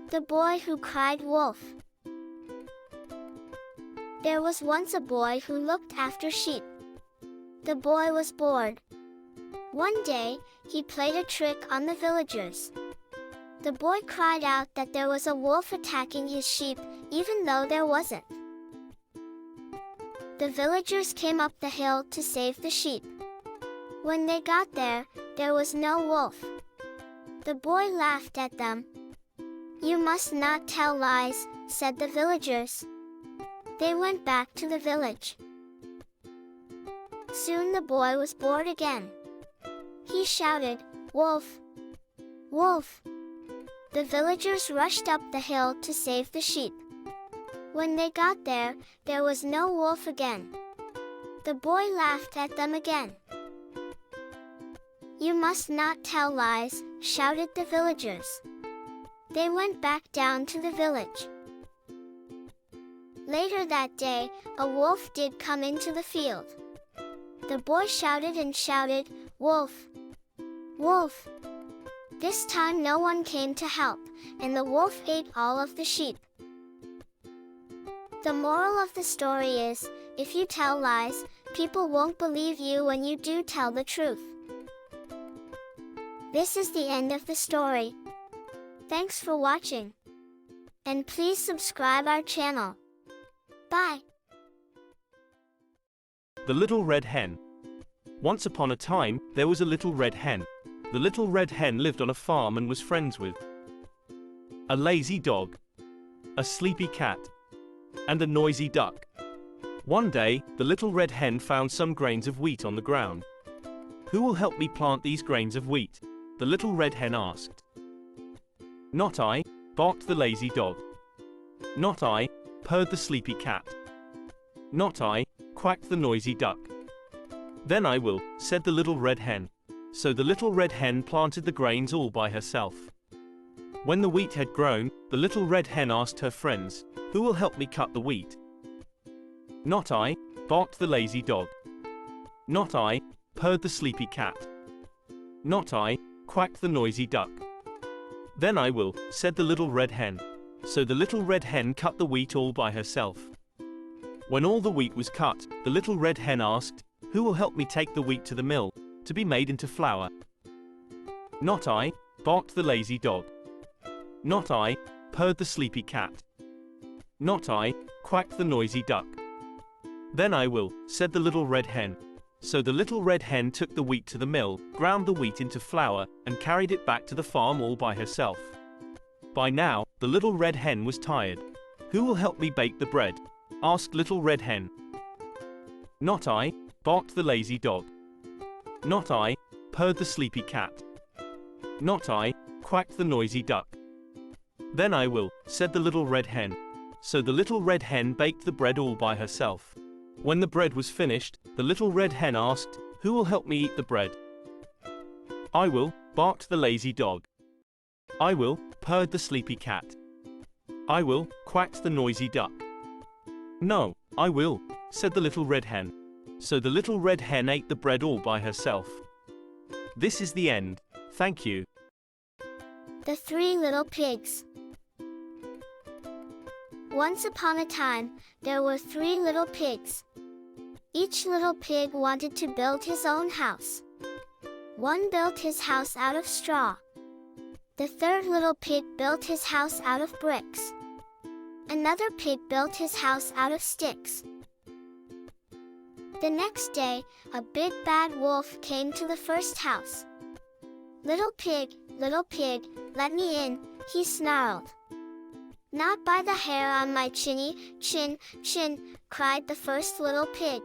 The boy who cried wolf. There was once a boy who looked after sheep. The boy was bored. One day, he played a trick on the villagers. The boy cried out that there was a wolf attacking his sheep, even though there wasn't. The villagers came up the hill to save the sheep. When they got there was no wolf. The boy laughed at them. "You must not tell lies," said the villagers. They went back to the village. Soon the boy was bored again. He shouted, "Wolf! Wolf!" The villagers rushed up the hill to save the sheep. When they got there was no wolf again. The boy laughed at them again. "You must not tell lies," shouted the villagers. They went back down to the village. Later that day, a wolf did come into the field. The boy shouted and shouted, "Wolf! Wolf!" This time no one came to help, and the wolf ate all of the sheep. The moral of the story is, if you tell lies, people won't believe you when you do tell the truth. This is the end of the story. Thanks for watching. And please subscribe our channel. Bye. The Little Red Hen. Once upon a time, there was a little red hen. The little red hen lived on a farm and was friends with a lazy dog, a sleepy cat, and a noisy duck. One day, the little red hen found some grains of wheat on the ground. "Who will help me plant these grains of wheat?" the little red hen asked. "Not I," barked the lazy dog. "Not I," purred the sleepy cat. "Not I," quacked the noisy duck. "Then I will," said the little red hen. So the little red hen planted the grains all by herself. When the wheat had grown, the little red hen asked her friends, "Who will help me cut the wheat?" "Not I," barked the lazy dog. "Not I," purred the sleepy cat. "Not I," quacked the noisy duck. "Then I will," said the little red hen. So the little red hen cut the wheat all by herself. When all the wheat was cut, the little red hen asked, "Who will help me take the wheat to the mill, to be made into flour?" "Not I," barked the lazy dog. "Not I," purred the sleepy cat. "Not I," quacked the noisy duck. "Then I will," said the little red hen. So the little red hen took the wheat to the mill, ground the wheat into flour, and carried it back to the farm all by herself. By now, the little red hen was tired. "Who will help me bake the bread?" asked Little Red Hen. "Not I," barked the lazy dog. "Not I," purred the sleepy cat. "Not I," quacked the noisy duck. "Then I will," said the little red hen. So the little red hen baked the bread all by herself. When the bread was finished, the little red hen asked, "Who will help me eat the bread?" "I will," barked the lazy dog. "I will," purred the sleepy cat. "I will," quacked the noisy duck. "No, I will," said the little red hen. So the little red hen ate the bread all by herself. This is the end. Thank you. The Three Little Pigs. Once upon a time, there were 3 little pigs. Each little pig wanted to build his own house. One built his house out of straw. The third little pig built his house out of bricks. Another pig built his house out of sticks. The next day, a big bad wolf came to the first house. Little pig, let me in," he snarled. "Not by the hair on my chin," cried the first little pig.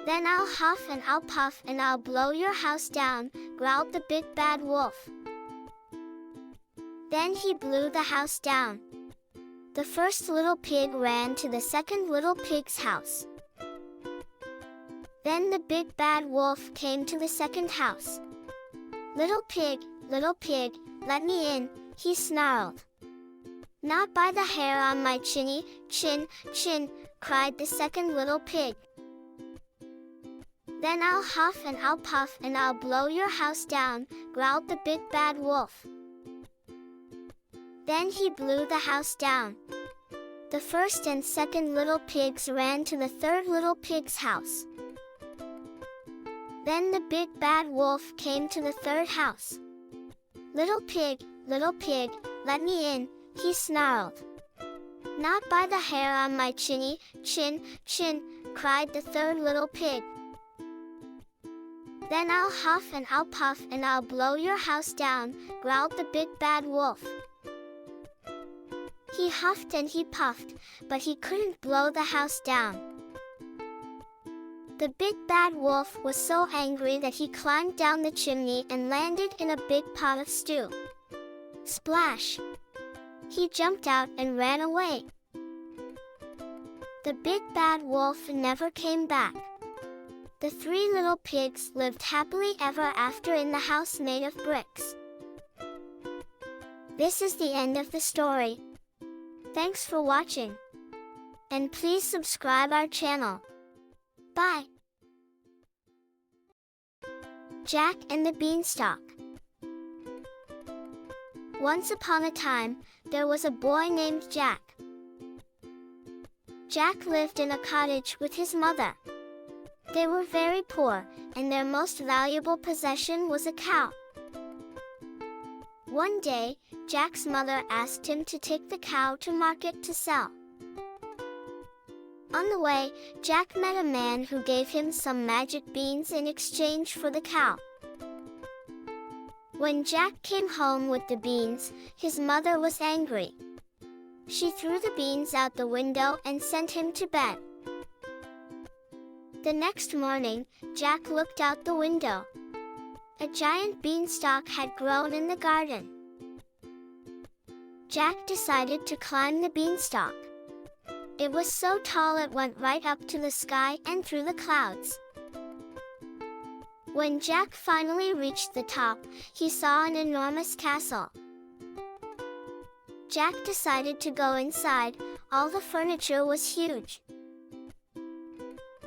"Then I'll huff and I'll puff and I'll blow your house down," growled the big bad wolf. Then he blew the house down. The first little pig ran to the second little pig's house. Then the big bad wolf came to the second house. Little pig, let me in," he snarled. "Not by the hair on my chin," cried the second little pig. "Then I'll huff and I'll puff and I'll blow your house down," growled the big bad wolf. Then he blew the house down. The first and second little pigs ran to the third little pig's house. Then the big bad wolf came to the third house. Little pig, let me in," he snarled. "Not by the hair on my chin," cried the third little pig. "Then I'll huff and I'll puff and I'll blow your house down," growled the big bad wolf. He huffed and he puffed, but he couldn't blow the house down. The big bad wolf was so angry that he climbed down the chimney and landed in a big pot of stew. Splash! He jumped out and ran away. The big bad wolf never came back. The three little pigs lived happily ever after in the house made of bricks. This is the end of the story. Thanks for watching. And please subscribe our channel. Bye. Jack and the Beanstalk. Once upon a time, there was a boy named Jack. Jack lived in a cottage with his mother. They were very poor, and their most valuable possession was a cow. One day, Jack's mother asked him to take the cow to market to sell. On the way, Jack met a man who gave him some magic beans in exchange for the cow. When Jack came home with the beans, his mother was angry. She threw the beans out the window and sent him to bed. The next morning, Jack looked out the window. A giant beanstalk had grown in the garden. Jack decided to climb the beanstalk. It was so tall it went right up to the sky and through the clouds. When Jack finally reached the top, he saw an enormous castle. Jack decided to go inside. All the furniture was huge.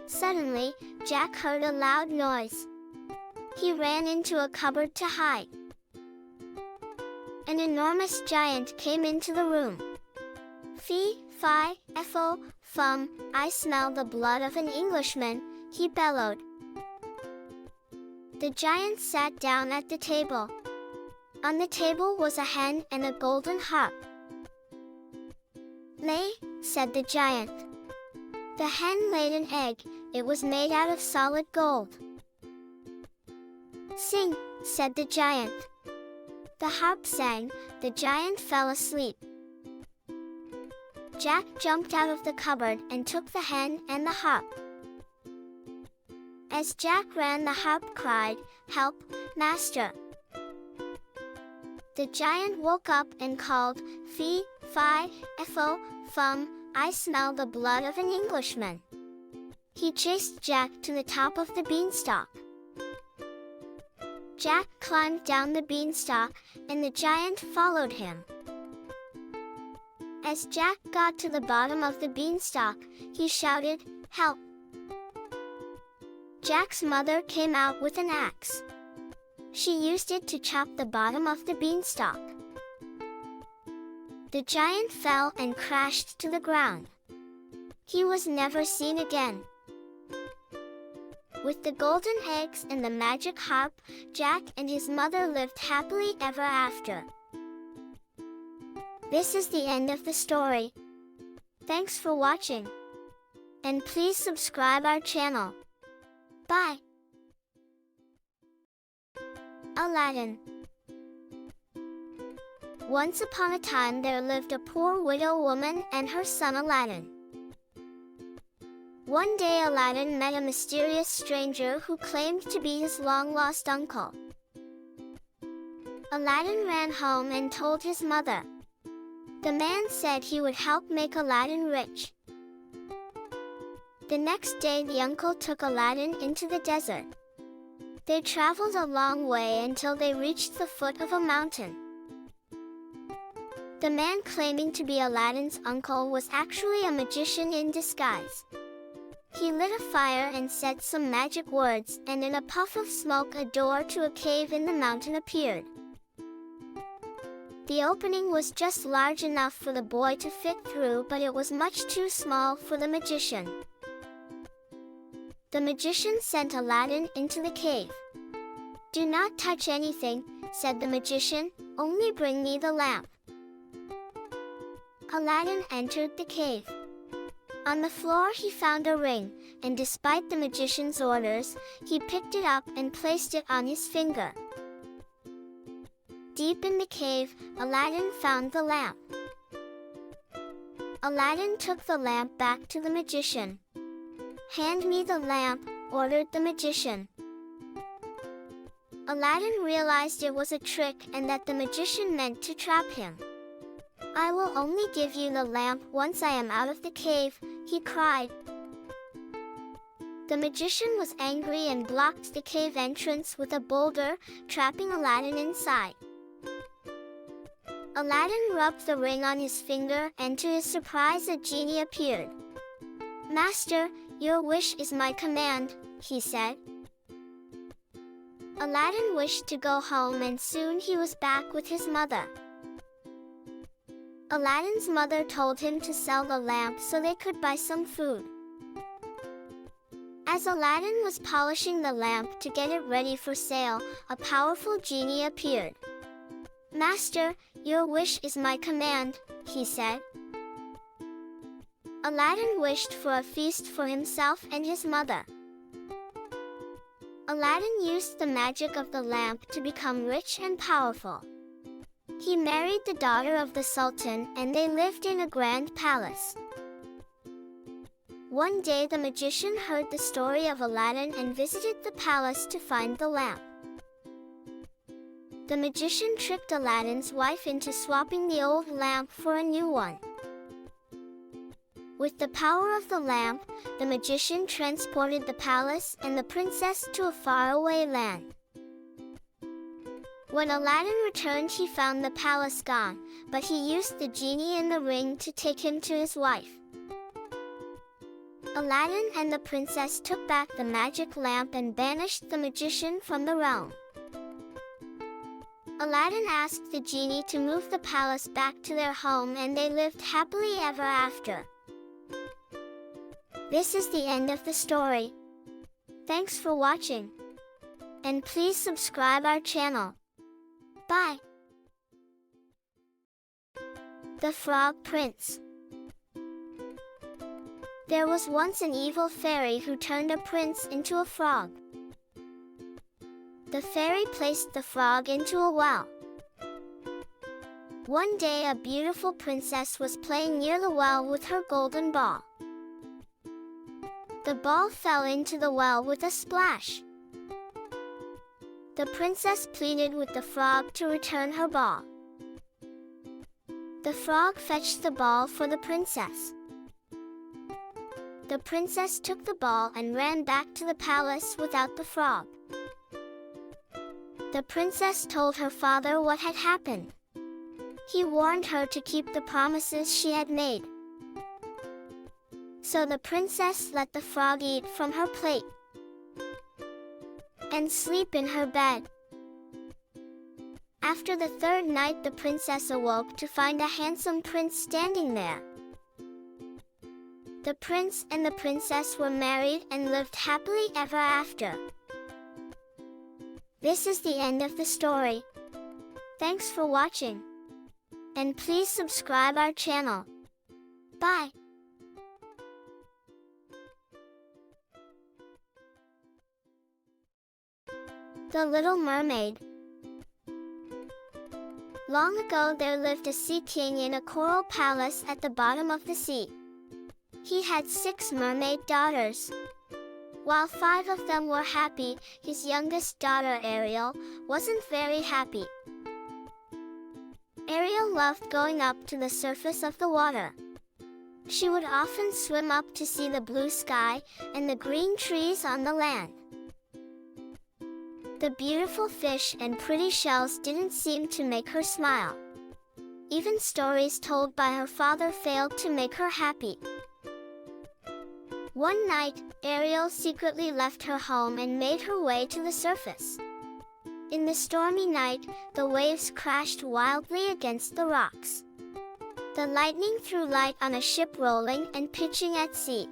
Suddenly, Jack heard a loud noise. He ran into a cupboard to hide. An enormous giant came into the room. "Fee, fi, fo, fum, I smell the blood of an Englishman," he bellowed. The giant sat down at the table. On the table was a hen and a golden harp. "Lay," said the giant. The hen laid an egg. It was made out of solid gold. "Sing," said the giant. The harp sang. The giant fell asleep. Jack jumped out of the cupboard and took the hen and the harp. As Jack ran, the harp cried, "Help, master!" The giant woke up and called, "Fee, fi, fo, fum, I smell the blood of an Englishman." He chased Jack to the top of the beanstalk. Jack climbed down the beanstalk, and the giant followed him. As Jack got to the bottom of the beanstalk, he shouted, "Help!" Jack's mother came out with an axe. She used it to chop the bottom of the beanstalk. The giant fell and crashed to the ground. He was never seen again. With the golden eggs and the magic harp, Jack and his mother lived happily ever after. This is the end of the story. Thanks for watching. And please subscribe our channel. Bye. Aladdin. Once upon a time there lived a poor widow woman and her son Aladdin. One day Aladdin met a mysterious stranger who claimed to be his long-lost uncle. Aladdin ran home and told his mother. The man said he would help make Aladdin rich. The next day the uncle took Aladdin into the desert. They traveled a long way until they reached the foot of a mountain. The man claiming to be Aladdin's uncle was actually a magician in disguise. He lit a fire and said some magic words, and in a puff of smoke a door to a cave in the mountain appeared. The opening was just large enough for the boy to fit through, but it was much too small for the magician. The magician sent Aladdin into the cave. "Do not touch anything," said the magician, "only bring me the lamp." Aladdin entered the cave. On the floor he found a ring, and despite the magician's orders, he picked it up and placed it on his finger. Deep in the cave, Aladdin found the lamp. Aladdin took the lamp back to the magician. "Hand me the lamp," ordered the magician. Aladdin realized it was a trick and that the magician meant to trap him. "I will only give you the lamp once I am out of the cave," he cried. The magician was angry and blocked the cave entrance with a boulder, trapping Aladdin inside. Aladdin rubbed the ring on his finger, and to his surprise a genie appeared. "Master, your wish is my command," he said. Aladdin wished to go home, and soon he was back with his mother. Aladdin's mother told him to sell the lamp so they could buy some food. As Aladdin was polishing the lamp to get it ready for sale, a powerful genie appeared. "Master, your wish is my command," he said. Aladdin wished for a feast for himself and his mother. Aladdin used the magic of the lamp to become rich and powerful. He married the daughter of the Sultan, and they lived in a grand palace. One day the magician heard the story of Aladdin and visited the palace to find the lamp. The magician tricked Aladdin's wife into swapping the old lamp for a new one. With the power of the lamp, the magician transported the palace and the princess to a faraway land. When Aladdin returned, he found the palace gone, but he used the genie in the ring to take him to his wife. Aladdin and the princess took back the magic lamp and banished the magician from the realm. Aladdin asked the genie to move the palace back to their home, and they lived happily ever after. This is the end of the story. Thanks for watching. And please subscribe our channel. Bye. The Frog Prince. There was once an evil fairy who turned a prince into a frog. The fairy placed the frog into a well. One day a beautiful princess was playing near the well with her golden ball. The ball fell into the well with a splash. The princess pleaded with the frog to return her ball. The frog fetched the ball for the princess. The princess took the ball and ran back to the palace without the frog. The princess told her father what had happened. He warned her to keep the promises she had made. So the princess let the frog eat from her plate and sleep in her bed. After the third night, the princess awoke to find a handsome prince standing there. The prince and the princess were married and lived happily ever after. This is the end of the story. Thanks for watching. And please subscribe our channel. Bye. The Little Mermaid. Long ago there lived a sea king in a coral palace at the bottom of the sea. He had 6 mermaid daughters. While 5 of them were happy, his youngest daughter Ariel wasn't very happy. Ariel loved going up to the surface of the water. She would often swim up to see the blue sky and the green trees on the land. The beautiful fish and pretty shells didn't seem to make her smile. Even stories told by her father failed to make her happy. One night, Ariel secretly left her home and made her way to the surface. In the stormy night, the waves crashed wildly against the rocks. The lightning threw light on a ship rolling and pitching at sea.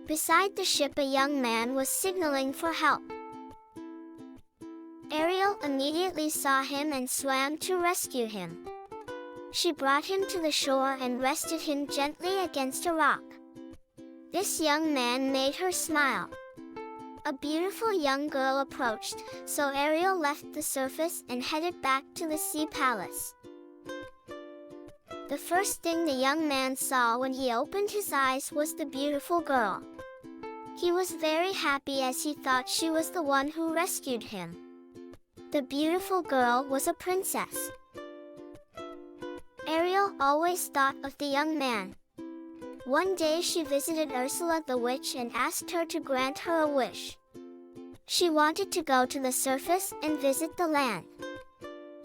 Beside the ship, a young man was signaling for help. Ariel immediately saw him and swam to rescue him. She brought him to the shore and rested him gently against a rock. This young man made her smile. A beautiful young girl approached, so Ariel left the surface and headed back to the sea palace. The first thing the young man saw when he opened his eyes was the beautiful girl. He was very happy as he thought she was the one who rescued him. The beautiful girl was a princess. Ariel always thought of the young man. One day she visited Ursula the witch and asked her to grant her a wish. She wanted to go to the surface and visit the land.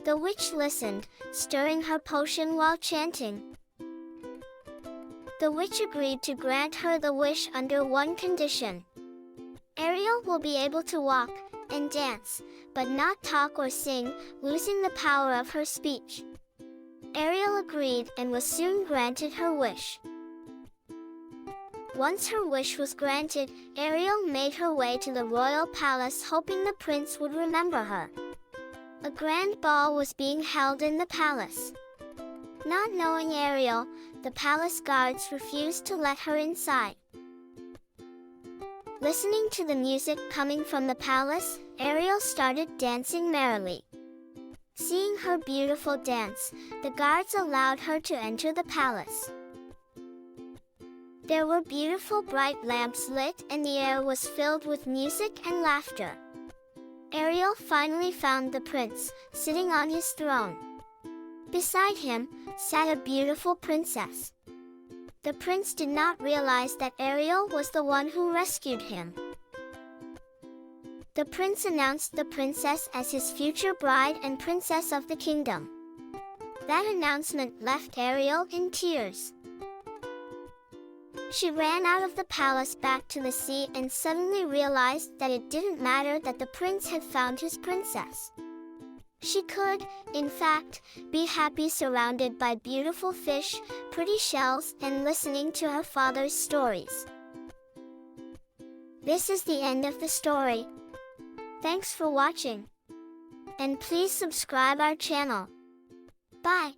The witch listened, stirring her potion while chanting. The witch agreed to grant her the wish under one condition. Ariel will be able to walk and dance, but not talk or sing, losing the power of her speech. Ariel agreed and was soon granted her wish. Once her wish was granted, Ariel made her way to the royal palace, hoping the prince would remember her. A grand ball was being held in the palace. Not knowing Ariel, the palace guards refused to let her inside. Listening to the music coming from the palace, Ariel started dancing merrily. Seeing her beautiful dance, the guards allowed her to enter the palace. There were beautiful bright lamps lit and the air was filled with music and laughter. Ariel finally found the prince, sitting on his throne. Beside him sat a beautiful princess. The prince did not realize that Ariel was the one who rescued him. The prince announced the princess as his future bride and princess of the kingdom. That announcement left Ariel in tears. She ran out of the palace back to the sea and suddenly realized that it didn't matter that the prince had found his princess. She could, in fact, be happy surrounded by beautiful fish, pretty shells, and listening to her father's stories. This is the end of the story. Thanks for watching. And please subscribe our channel. Bye.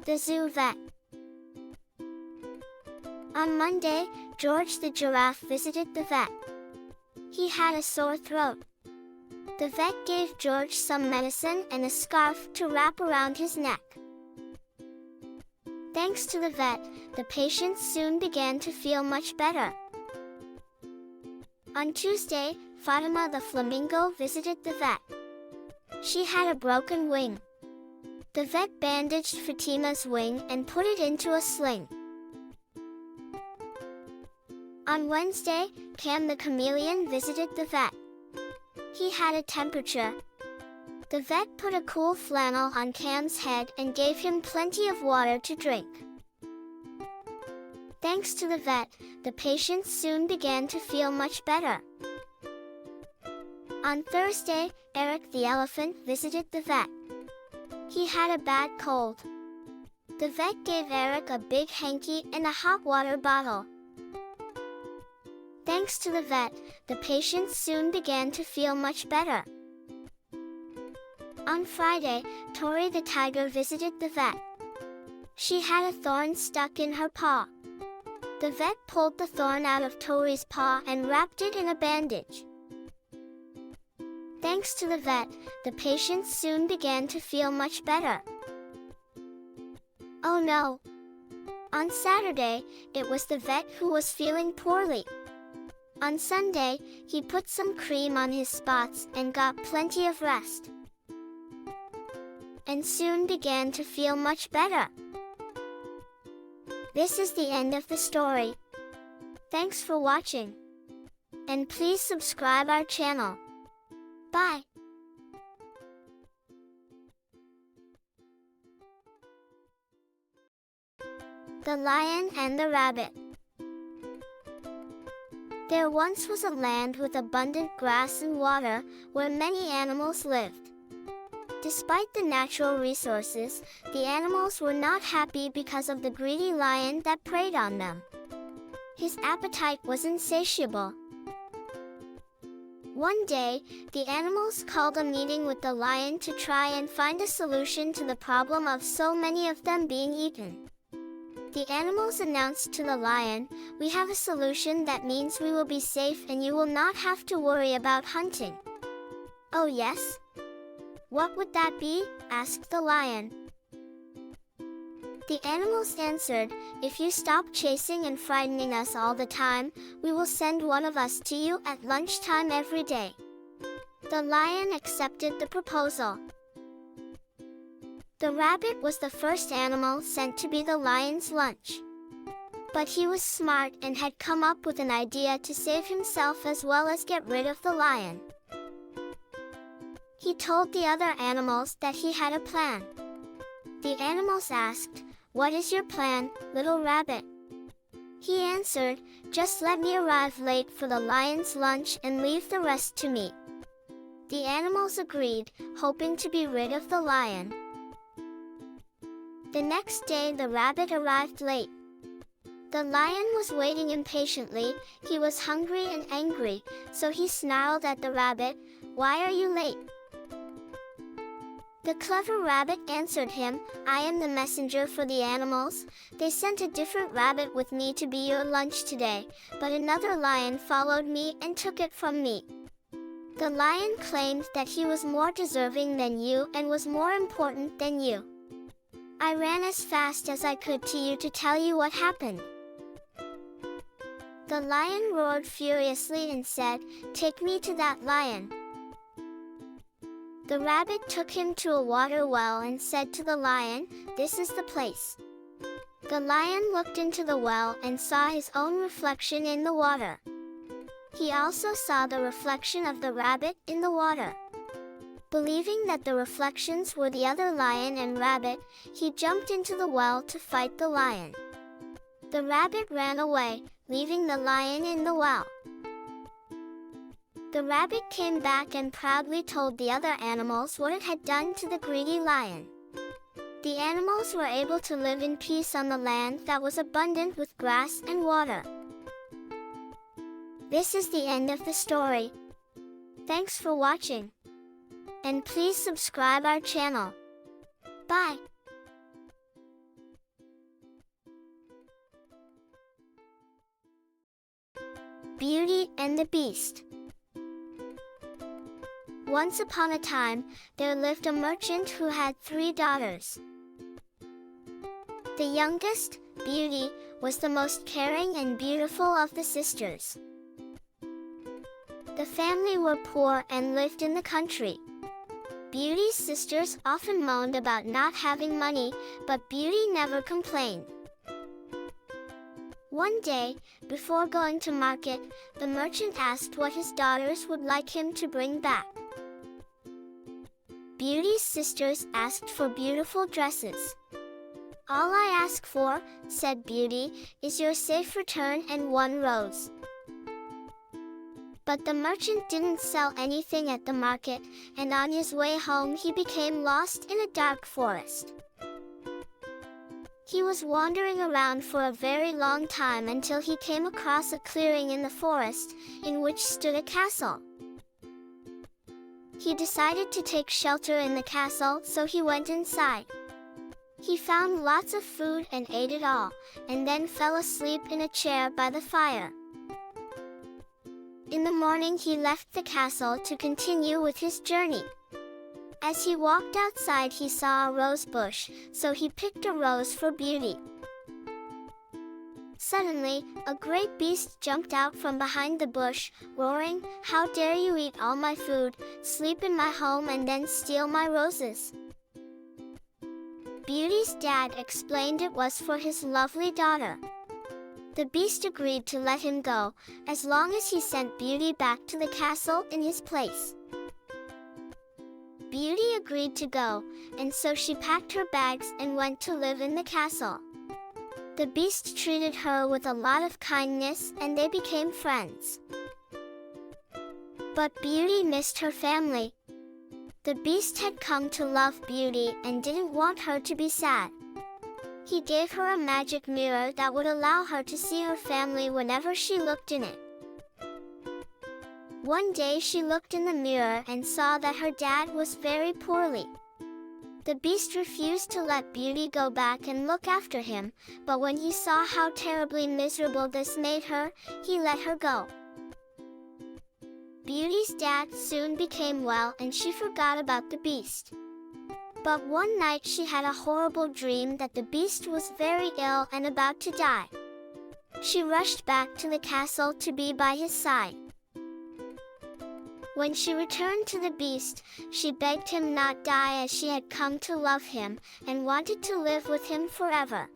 The Zoo Vet. On Monday, George the giraffe visited the vet. He had a sore throat. The vet gave George some medicine and a scarf to wrap around his neck. Thanks to the vet, the patient soon began to feel much better. On Tuesday, Fatima the flamingo visited the vet. She had a broken wing. The vet bandaged Fatima's wing and put it into a sling. On Wednesday, Cam the chameleon visited the vet. He had a temperature. The vet put a cool flannel on Cam's head and gave him plenty of water to drink. Thanks to the vet, the patient soon began to feel much better. On Thursday, Eric the elephant visited the vet. He had a bad cold. The vet gave Eric a big hanky and a hot water bottle. Thanks to the vet, the patient soon began to feel much better. On Friday, Tori the tiger visited the vet. She had a thorn stuck in her paw. The vet pulled the thorn out of Tori's paw and wrapped it in a bandage. Thanks to the vet, the patient soon began to feel much better. Oh no! On Saturday, it was the vet who was feeling poorly. On Sunday, he put some cream on his spots and got plenty of rest. And soon began to feel much better. This is the end of the story. Thanks for watching. And please subscribe our channel. Bye. The Lion and the Rabbit. There once was a land with abundant grass and water, where many animals lived. Despite the natural resources, the animals were not happy because of the greedy lion that preyed on them. His appetite was insatiable. One day, the animals called a meeting with the lion to try and find a solution to the problem of so many of them being eaten. The animals announced to the lion, "We have a solution that means we will be safe and you will not have to worry about hunting." "Oh yes? What would that be?" asked the lion. The animals answered, "If you stop chasing and frightening us all the time, we will send one of us to you at lunchtime every day." The lion accepted the proposal. The rabbit was the first animal sent to be the lion's lunch. But he was smart and had come up with an idea to save himself as well as get rid of the lion. He told the other animals that he had a plan. The animals asked, "What is your plan, little rabbit?" He answered, "Just let me arrive late for the lion's lunch and leave the rest to me." The animals agreed, hoping to be rid of the lion. The next day the rabbit arrived late. The lion was waiting impatiently. He was hungry and angry, so he snarled at the rabbit, "Why are you late?" The clever rabbit answered him, "I am the messenger for the animals. They sent a different rabbit with me to be your lunch today, but another lion followed me and took it from me. The lion claimed that he was more deserving than you and was more important than you. I ran as fast as I could to you to tell you what happened." The lion roared furiously and said, "Take me to that lion." The rabbit took him to a water well and said to the lion, "This is the place." The lion looked into the well and saw his own reflection in the water. He also saw the reflection of the rabbit in the water. Believing that the reflections were the other lion and rabbit, he jumped into the well to fight the lion. The rabbit ran away, leaving the lion in the well. The rabbit came back and proudly told the other animals what it had done to the greedy lion. The animals were able to live in peace on the land that was abundant with grass and water. This is the end of the story. Thanks for watching. And please subscribe our channel. Bye. Beauty and the Beast. Once upon a time, there lived a merchant who had 3 daughters. The youngest, Beauty, was the most caring and beautiful of the sisters. The family were poor and lived in the country. Beauty's sisters often moaned about not having money, but Beauty never complained. One day, before going to market, the merchant asked what his daughters would like him to bring back. Beauty's sisters asked for beautiful dresses. "All I ask for," said Beauty, "is your safe return and 1 rose." But the merchant didn't sell anything at the market, and on his way home he became lost in a dark forest. He was wandering around for a very long time until he came across a clearing in the forest, in which stood a castle. He decided to take shelter in the castle, so he went inside. He found lots of food and ate it all, and then fell asleep in a chair by the fire. In the morning he left the castle to continue with his journey. As he walked outside he saw a rose bush, so he picked a rose for Beauty. Suddenly, a great beast jumped out from behind the bush, roaring, "How dare you eat all my food, sleep in my home and then steal my roses?" Beauty's dad explained it was for his lovely daughter. The beast agreed to let him go, as long as he sent Beauty back to the castle in his place. Beauty agreed to go, and so she packed her bags and went to live in the castle. The Beast treated her with a lot of kindness and they became friends. But Beauty missed her family. The Beast had come to love Beauty and didn't want her to be sad. He gave her a magic mirror that would allow her to see her family whenever she looked in it. One day she looked in the mirror and saw that her dad was very poorly. The Beast refused to let Beauty go back and look after him, but when he saw how terribly miserable this made her, he let her go. Beauty's dad soon became well and she forgot about the Beast. But one night she had a horrible dream that the Beast was very ill and about to die. She rushed back to the castle to be by his side. When she returned to the Beast, she begged him not die as she had come to love him and wanted to live with him forever.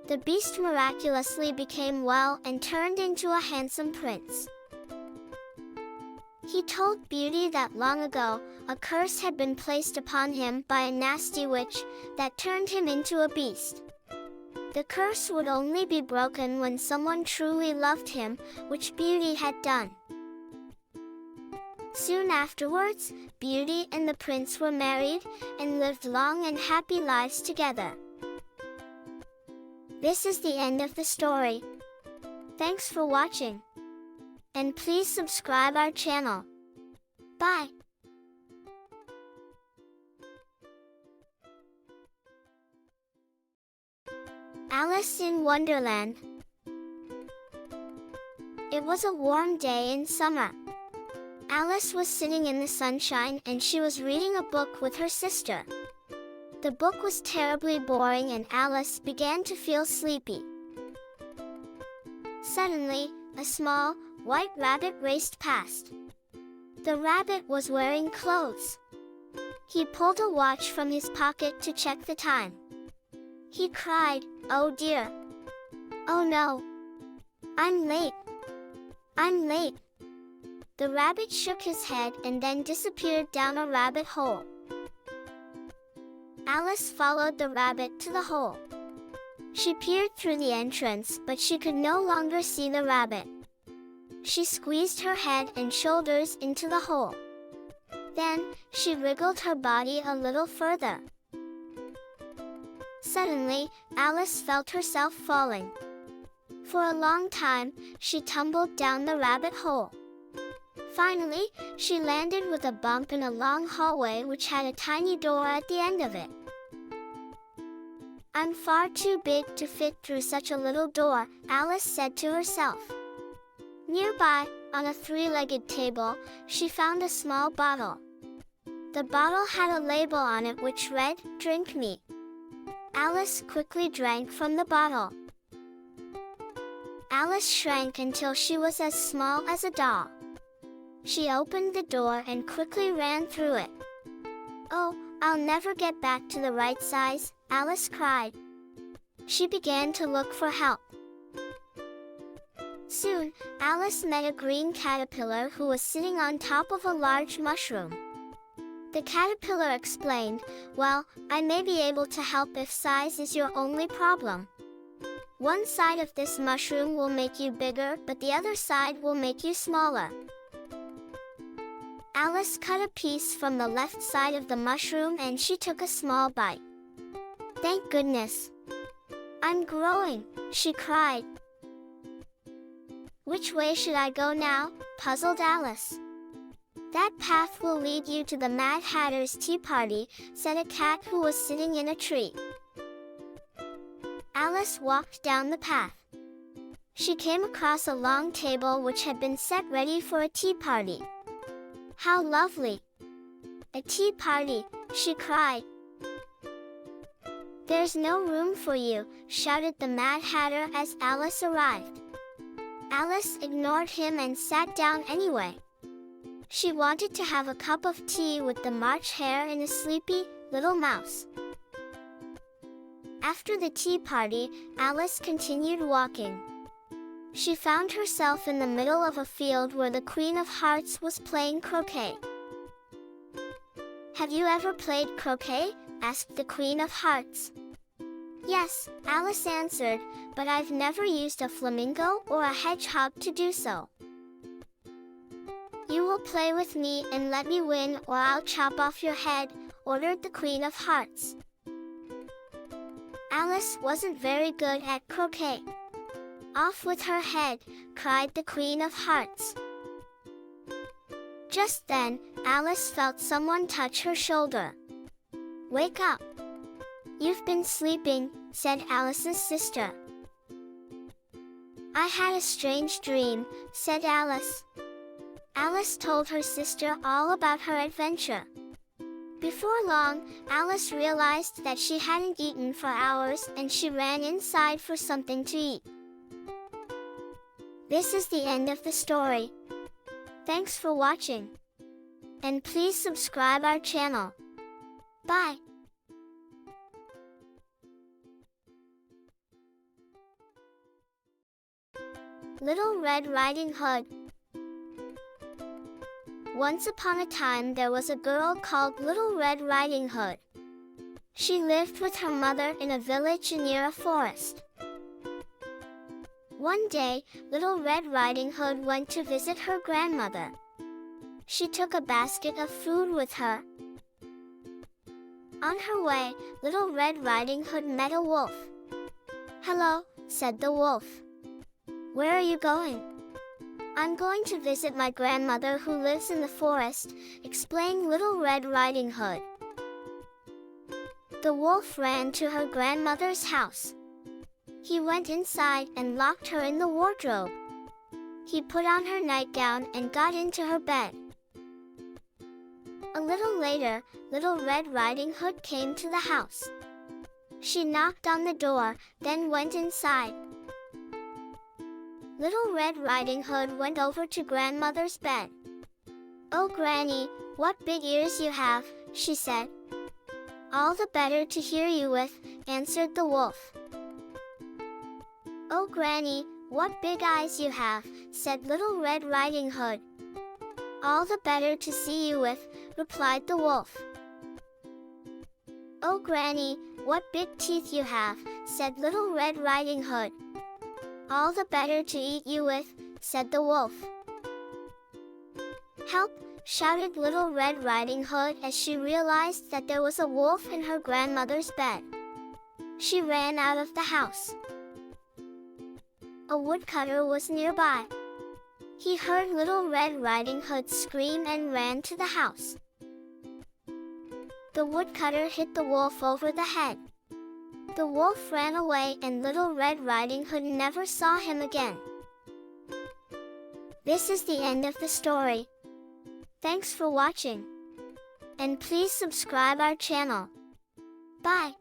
The Beast miraculously became well and turned into a handsome prince. He told Beauty that long ago, a curse had been placed upon him by a nasty witch that turned him into a beast. The curse would only be broken when someone truly loved him, which Beauty had done. Soon afterwards, Beauty and the prince were married and lived long and happy lives together. This is the end of the story. Thanks for watching. And please subscribe our channel. Bye. Alice in Wonderland. It was a warm day in summer. Alice was sitting in the sunshine and she was reading a book with her sister. The book was terribly boring and Alice began to feel sleepy. Suddenly, a small, white rabbit raced past. The rabbit was wearing clothes. He pulled a watch from his pocket to check the time. He cried, "Oh dear! Oh no! I'm late! I'm late!" The rabbit shook his head and then disappeared down a rabbit hole. Alice followed the rabbit to the hole. She peered through the entrance, but she could no longer see the rabbit. She squeezed her head and shoulders into the hole. Then, she wriggled her body a little further. Suddenly, Alice felt herself falling. For a long time, she tumbled down the rabbit hole. Finally, she landed with a bump in a long hallway which had a tiny door at the end of it. "I'm far too big to fit through such a little door," Alice said to herself. Nearby, on a three-legged table, she found a small bottle. The bottle had a label on it which read, "Drink me." Alice quickly drank from the bottle. Alice shrank until she was as small as a doll. She opened the door and quickly ran through it. "Oh, I'll never get back to the right size," Alice cried. She began to look for help. Soon, Alice met a green caterpillar who was sitting on top of a large mushroom. The caterpillar explained, "Well, I may be able to help if size is your only problem. One side of this mushroom will make you bigger, but the other side will make you smaller." Alice cut a piece from the left side of the mushroom and she took a small bite. "Thank goodness! I'm growing," she cried. "Which way should I go now?" puzzled Alice. "That path will lead you to the Mad Hatter's tea party," said a cat who was sitting in a tree. Alice walked down the path. She came across a long table which had been set ready for a tea party. "How lovely! A tea party!" she cried. "There's no room for you," shouted the Mad Hatter as Alice arrived. Alice ignored him and sat down anyway. She wanted to have a cup of tea with the March Hare and a sleepy, little mouse. After the tea party, Alice continued walking. She found herself in the middle of a field where the Queen of Hearts was playing croquet. "Have you ever played croquet?" asked the Queen of Hearts. Yes, Alice answered, but I've never used a flamingo or a hedgehog to do so. You will play with me and let me win, or I'll chop off your head, ordered the Queen of Hearts. Alice wasn't very good at croquet. Off with her head, cried the Queen of Hearts. Just then, Alice felt someone touch her shoulder. Wake up! You've been sleeping, said Alice's sister. I had a strange dream, said Alice. Alice told her sister all about her adventure. Before long, Alice realized that she hadn't eaten for hours and she ran inside for something to eat. This is the end of the story. Thanks for watching. And please subscribe our channel. Bye. Little Red Riding Hood. Once upon a time there was a girl called Little Red Riding Hood. She lived with her mother in a village near a forest. One day, Little Red Riding Hood went to visit her grandmother. She took a basket of food with her. On her way, Little Red Riding Hood met a wolf. "Hello," said the wolf. "Where are you going?" "I'm going to visit my grandmother who lives in the forest," explained Little Red Riding Hood. The wolf ran to her grandmother's house. He went inside and locked her in the wardrobe. He put on her nightgown and got into her bed. A little later, Little Red Riding Hood came to the house. She knocked on the door, then went inside. Little Red Riding Hood went over to grandmother's bed. "Oh, Granny, what big ears you have," she said. "All the better to hear you with," answered the wolf. "Oh, Granny, what big eyes you have," said Little Red Riding Hood. "All the better to see you with," replied the wolf. "Oh, Granny, what big teeth you have," said Little Red Riding Hood. "All the better to eat you with," said the wolf. "Help!" shouted Little Red Riding Hood as she realized that there was a wolf in her grandmother's bed. She ran out of the house. A woodcutter was nearby. He heard Little Red Riding Hood scream and ran to the house. The woodcutter hit the wolf over the head. The wolf ran away and Little Red Riding Hood never saw him again. This is the end of the story. Thanks for watching. And please subscribe our channel. Bye.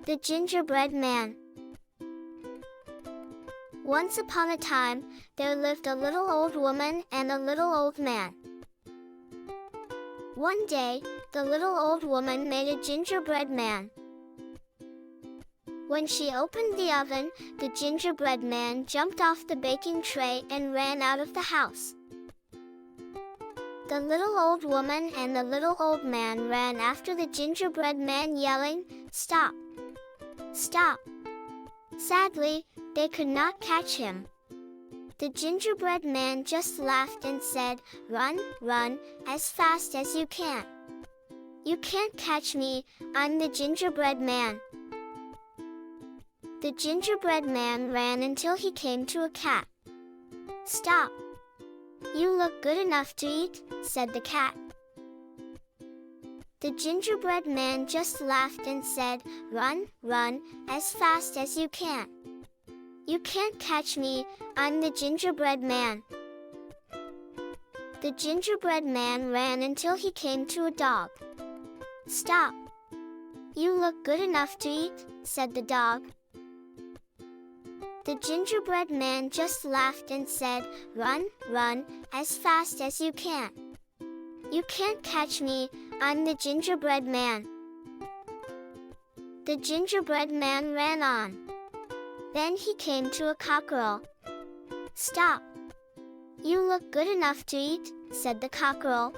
The Gingerbread Man. Once upon a time, there lived a little old woman and a little old man. One day, the little old woman made a gingerbread man. When she opened the oven, the gingerbread man jumped off the baking tray and ran out of the house. The little old woman and the little old man ran after the gingerbread man yelling, "Stop! Stop!" Sadly, they could not catch him. The gingerbread man just laughed and said, "Run, run, as fast as you can. You can't catch me, I'm the gingerbread man." The gingerbread man ran until he came to a cat. "Stop! You look good enough to eat," said the cat. The gingerbread man just laughed and said, "Run, run, as fast as you can. You can't catch me, I'm the gingerbread man." The gingerbread man ran until he came to a dog. "Stop! You look good enough to eat," said the dog. The gingerbread man just laughed and said, "Run, run, as fast as you can. You can't catch me, I'm the gingerbread man." The gingerbread man ran on. Then he came to a cockerel. "Stop! You look good enough to eat," said the cockerel.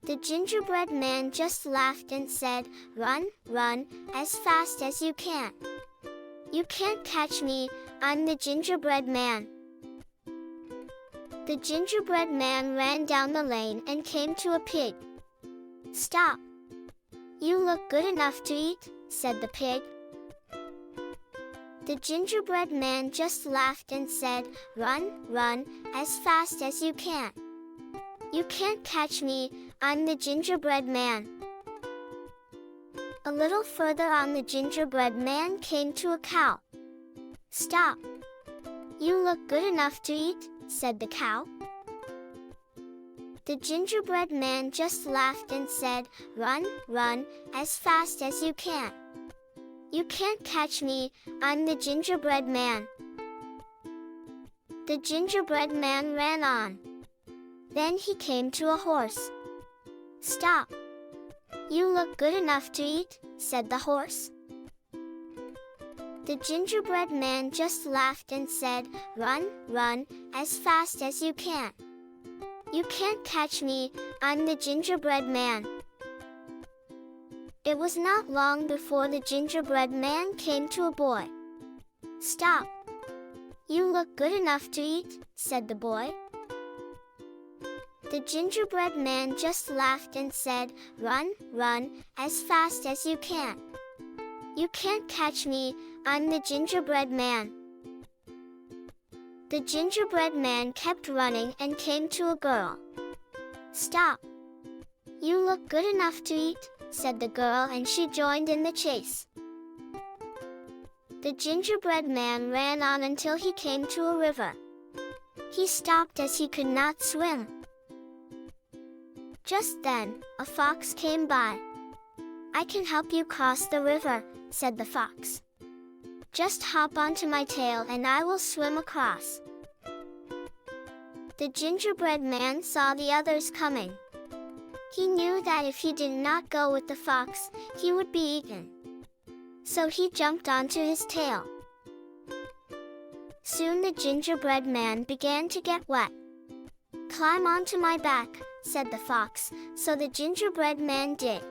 The gingerbread man just laughed and said, "Run, run, as fast as you can. You can't catch me, I'm the gingerbread man." The gingerbread man ran down the lane and came to a pig. "Stop! You look good enough to eat," said the pig. The gingerbread man just laughed and said, "Run, run, as fast as you can. You can't catch me, I'm the gingerbread man." A little further on, the gingerbread man came to a cow. "Stop! You look good enough to eat," said the cow. The gingerbread man just laughed and said, "Run, run, as fast as you can. You can't catch me, I'm the gingerbread man." The gingerbread man ran on. Then he came to a horse. "Stop! You look good enough to eat," said the horse. The gingerbread man just laughed and said, "Run, run, as fast as you can. You can't catch me, I'm the gingerbread man." It was not long before the gingerbread man came to a boy. "Stop! You look good enough to eat," said the boy. The gingerbread man just laughed and said, "Run, run, as fast as you can. You can't catch me, I'm the gingerbread man." The gingerbread man kept running and came to a girl. "Stop! You look good enough to eat," said the girl, and she joined in the chase. The gingerbread man ran on until he came to a river. He stopped as he could not swim. Just then, a fox came by. "I can help you cross the river," said the fox. "Just hop onto my tail and I will swim across." The gingerbread man saw the others coming. He knew that if he did not go with the fox, he would be eaten. So he jumped onto his tail. Soon the gingerbread man began to get wet. "Climb onto my back," said the fox, so the gingerbread man did.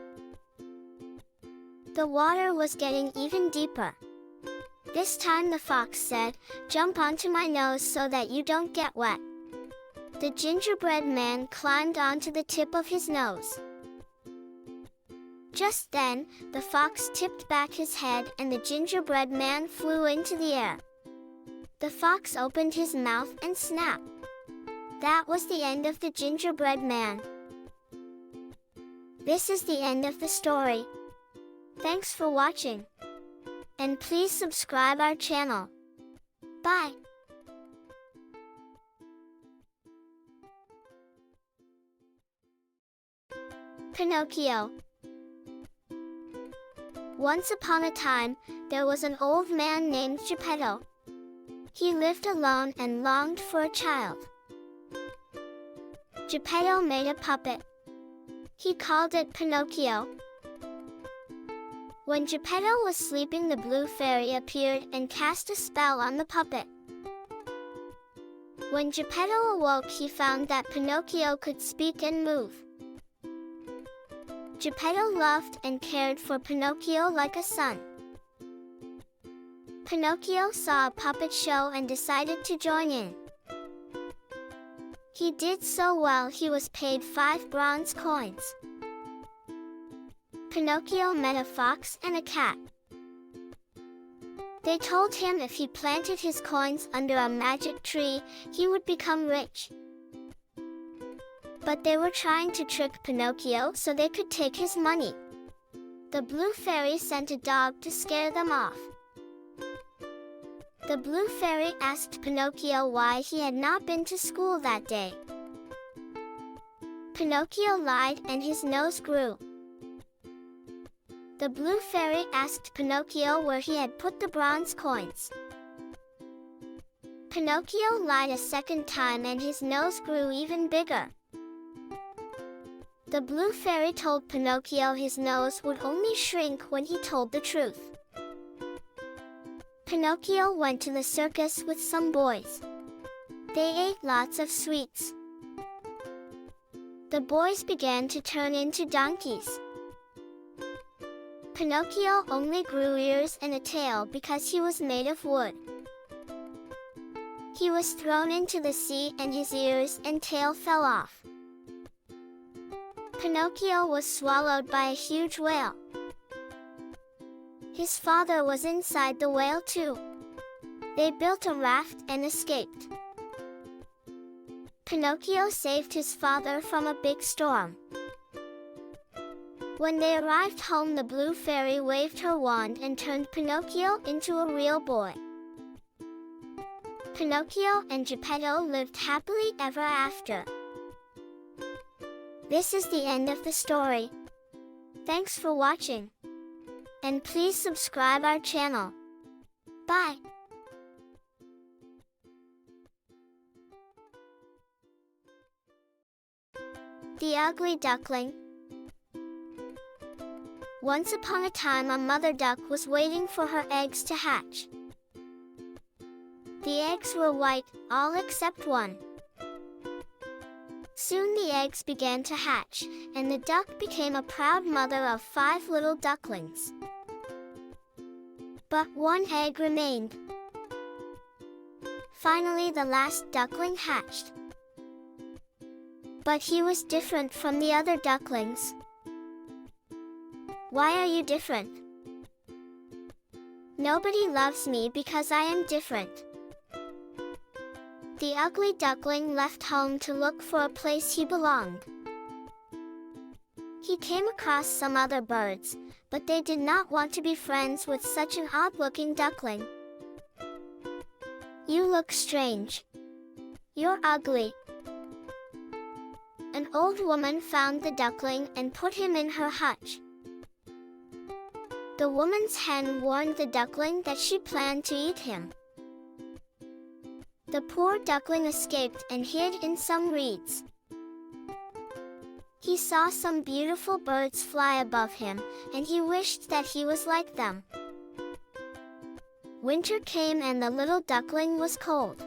The water was getting even deeper. This time the fox said, "Jump onto my nose so that you don't get wet." The gingerbread man climbed onto the tip of his nose. Just then, the fox tipped back his head and the gingerbread man flew into the air. The fox opened his mouth and snapped. That was the end of the gingerbread man. This is the end of the story. Thanks for watching. And please subscribe our channel. Bye. Pinocchio. Once upon a time, there was an old man named Geppetto. He lived alone and longed for a child. Geppetto made a puppet. He called it Pinocchio. When Geppetto was sleeping, the blue fairy appeared and cast a spell on the puppet. When Geppetto awoke, he found that Pinocchio could speak and move. Geppetto loved and cared for Pinocchio like a son. Pinocchio saw a puppet show and decided to join in. He did so well he was paid 5 bronze coins. Pinocchio met a fox and a cat. They told him if he planted his coins under a magic tree, he would become rich. But they were trying to trick Pinocchio so they could take his money. The blue fairy sent a dog to scare them off. The blue fairy asked Pinocchio why he had not been to school that day. Pinocchio lied and his nose grew. The blue fairy asked Pinocchio where he had put the bronze coins. Pinocchio lied a second time and his nose grew even bigger. The blue fairy told Pinocchio his nose would only shrink when he told the truth. Pinocchio went to the circus with some boys. They ate lots of sweets. The boys began to turn into donkeys. Pinocchio only grew ears and a tail because he was made of wood. He was thrown into the sea and his ears and tail fell off. Pinocchio was swallowed by a huge whale. His father was inside the whale too. They built a raft and escaped. Pinocchio saved his father from a big storm. When they arrived home, the blue fairy waved her wand and turned Pinocchio into a real boy. Pinocchio and Geppetto lived happily ever after. This is the end of the story. Thanks for watching. And please subscribe our channel. Bye. The Ugly Duckling. Once upon a time, a mother duck was waiting for her eggs to hatch. The eggs were white, all except one. Soon the eggs began to hatch, and the duck became a proud mother of 5 little ducklings. But one egg remained. Finally, the last duckling hatched. But he was different from the other ducklings. Why are you different? Nobody loves me because I am different. The ugly duckling left home to look for a place he belonged. He came across some other birds, but they did not want to be friends with such an odd-looking duckling. You look strange. You're ugly. An old woman found the duckling and put him in her hutch. The woman's hen warned the duckling that she planned to eat him. The poor duckling escaped and hid in some reeds. He saw some beautiful birds fly above him, and he wished that he was like them. Winter came and the little duckling was cold.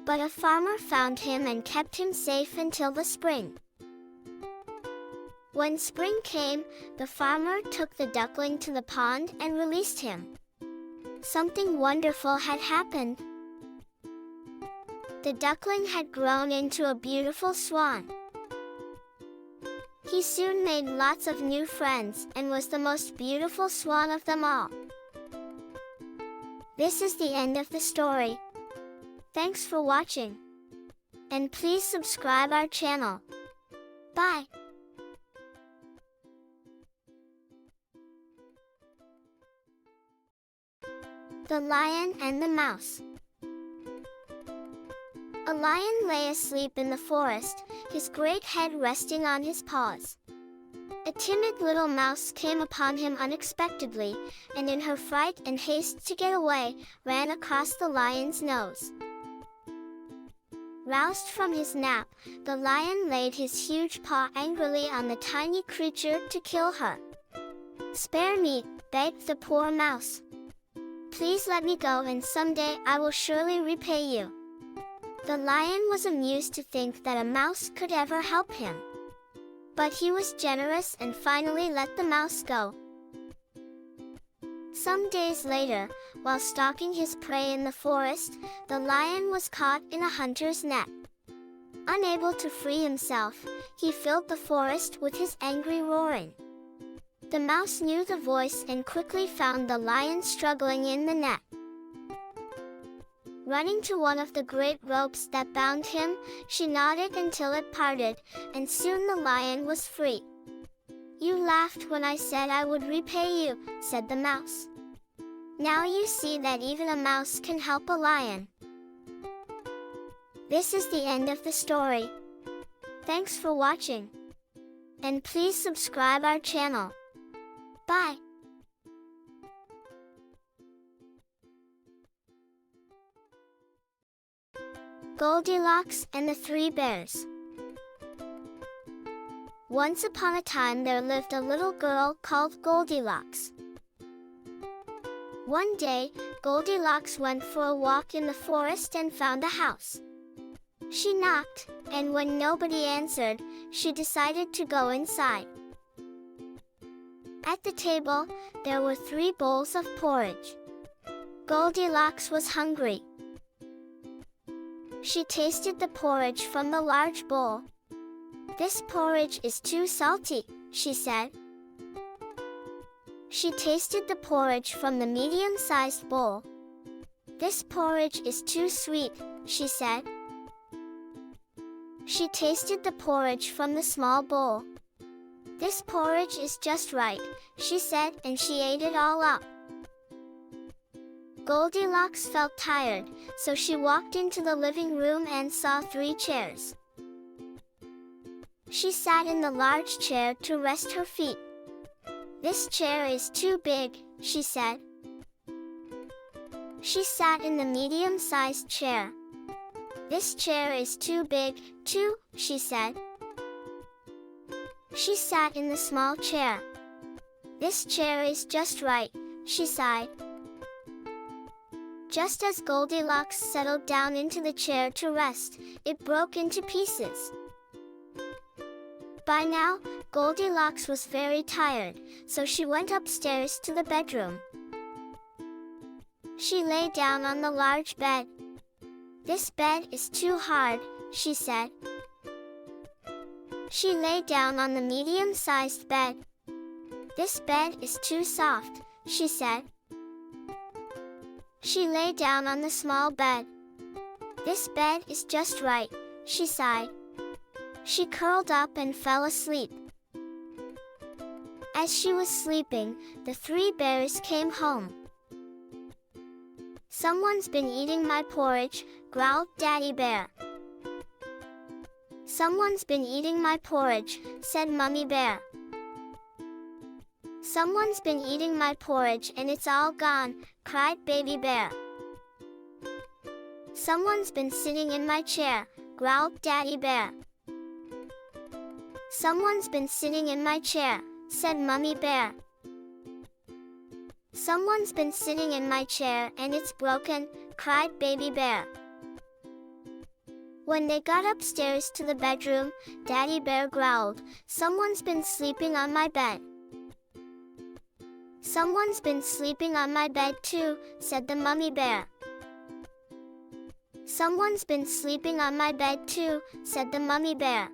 But a farmer found him and kept him safe until the spring. When spring came, the farmer took the duckling to the pond and released him. Something wonderful had happened. The duckling had grown into a beautiful swan. He soon made lots of new friends and was the most beautiful swan of them all. This is the end of the story. Thanks for watching. And please subscribe our channel. Bye. The Lion and the Mouse. A lion lay asleep in the forest, his great head resting on his paws. A timid little mouse came upon him unexpectedly, and in her fright and haste to get away, ran across the lion's nose. Roused from his nap, the lion laid his huge paw angrily on the tiny creature to kill her. "Spare me," begged the poor mouse. "Please let me go, and someday I will surely repay you." The lion was amused to think that a mouse could ever help him. But he was generous and finally let the mouse go. Some days later, while stalking his prey in the forest, the lion was caught in a hunter's net. Unable to free himself, he filled the forest with his angry roaring. The mouse knew the voice and quickly found the lion struggling in the net. Running to one of the great ropes that bound him, she gnawed it until it parted, and soon the lion was free. "You laughed when I said I would repay you," said the mouse. "Now you see that even a mouse can help a lion." This is the end of the story. Thanks for watching. And please subscribe our channel. Bye. Goldilocks and the 3 Bears. Once upon a time there lived a little girl called Goldilocks. One day, Goldilocks went for a walk in the forest and found a house. She knocked, and when nobody answered, she decided to go inside. At the table, there were 3 bowls of porridge. Goldilocks was hungry. She tasted the porridge from the large bowl. "This porridge is too salty," she said. She tasted the porridge from the medium-sized bowl. "This porridge is too sweet," she said. She tasted the porridge from the small bowl. "This porridge is just right," she said, and she ate it all up. Goldilocks felt tired, so she walked into the living room and saw 3 chairs. She sat in the large chair to rest her feet. "This chair is too big," she said. She sat in the medium-sized chair. "This chair is too big, too," she said. She sat in the small chair. "This chair is just right," she sighed. Just as Goldilocks settled down into the chair to rest, it broke into pieces. By now, Goldilocks was very tired, so she went upstairs to the bedroom. She lay down on the large bed. "This bed is too hard," she said. She lay down on the medium-sized bed. "This bed is too soft," she said. She lay down on the small bed. "This bed is just right," she sighed. She curled up and fell asleep. As she was sleeping, the 3 bears came home. "Someone's been eating my porridge," growled Daddy Bear. "Someone's been eating my porridge," said Mummy Bear. "Someone's been eating my porridge and it's all gone," cried Baby Bear. "Someone's been sitting in my chair," growled Daddy Bear. "Someone's been sitting in my chair," said Mummy Bear. "Someone's been sitting in my chair and it's broken," cried Baby Bear. When they got upstairs to the bedroom, Daddy Bear growled, "Someone's been sleeping on my bed." "Someone's been sleeping on my bed too," said the Mummy Bear. "Someone's been sleeping on my bed too," said the Mummy Bear.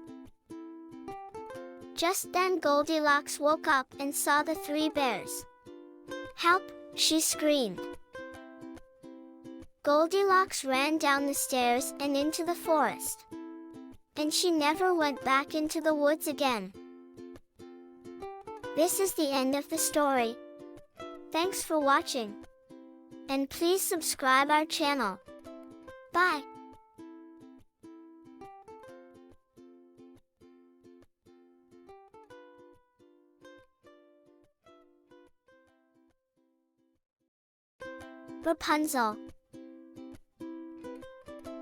Just then Goldilocks woke up and saw the 3 bears. "Help!" she screamed. Goldilocks ran down the stairs and into the forest. And she never went back into the woods again. This is the end of the story. Thanks for watching. And please subscribe our channel. Bye. Rapunzel.